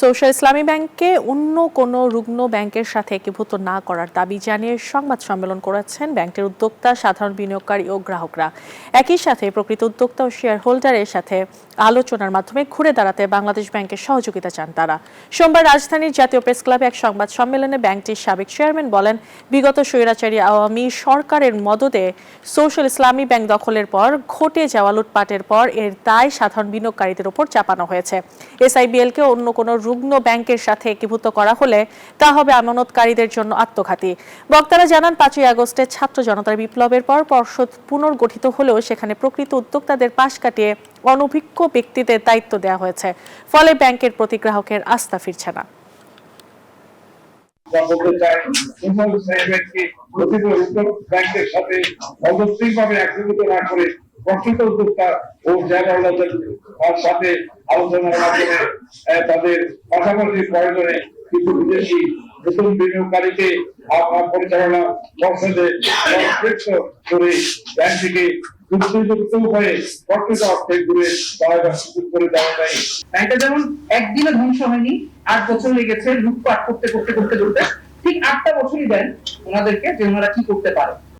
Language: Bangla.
সোশ্যাল ইসলামী ব্যাংককে অন্য কোনো রুগ্ন ব্যাংকের সাথে একীভূত না করার দাবি জানিয়ে সংবাদ সম্মেলন করেছেন ব্যাংকটির উদ্যোক্তা, সাধারণ বিনিয়োগকারী ও গ্রাহকরা। একই সাথে প্রকৃত উদ্যোক্তা ও শেয়ার হোল্ডারের সাথে আলোচনার মাধ্যমে ঘুরে দাঁড়াতে বাংলাদেশ ব্যাংকের সহযোগিতা চান তারা। সোমবার রাজধানীর জাতীয় প্রেস ক্লাবে এক সংবাদ সম্মেলনে ব্যাংকটির সাবেক চেয়ারম্যান বলেন, বিগত স্বৈরাচারী আওয়ামী সরকারের মদদে সোশ্যাল ইসলামী ব্যাংক দখলের পর ঘটে যাওয়া লুটপাটের পর এর দায় সাধারণ বিনিয়োগকারীদের উপর চাপানো হয়েছে। এসআইবিএলকে অন্য কোনো রুগ্ন ব্যাংকের সাথে একীভূত করা হলে তা হবে আমানতকারীদের জন্য আত্মঘাতী। বক্তারা জানান, 5ই আগস্টের ছাত্র জনতার বিপ্লবের পর পর্ষদ পুনর্গঠিত হলেও সেখানে প্রকৃত উদ্যোক্তাদের পাশ কাটিয়ে অনভিজ্ঞ ব্যক্তিদের দায়িত্ব দেওয়া হয়েছে। ফলে ব্যাংকের প্রতি গ্রাহকের আস্থা ফিরছে না। ব্যাংকের সাথে অবশ্যইভাবে একীভূত না করে প্রকৃত উদ্যোক্তা ও শেয়ারহোল্ডারদের সাথে আলোচনার মাধ্যমে তাদের পাশাপাশি প্রয়োজনে কিছু বিদেশি নতুন বিনিয়োগকারীকে পরিচালনা পর্ষদে সম্পৃক্ত করে ব্যাংকটিকে যুক্তিযুক্ত হয়ে প্রকৃত অর্থে ঘুরে দাঁড়াবার সুযোগ করে দেওয়া যায়। ব্যাংকটা যেমন একদিনে ধ্বংস হয়নি, 8 বছর লেগেছে লুটপাট করতে করতে করতে করতে, ঠিক 8টা বছরই দেন ওনাদেরকে যে ওনারা কি করতে পারে।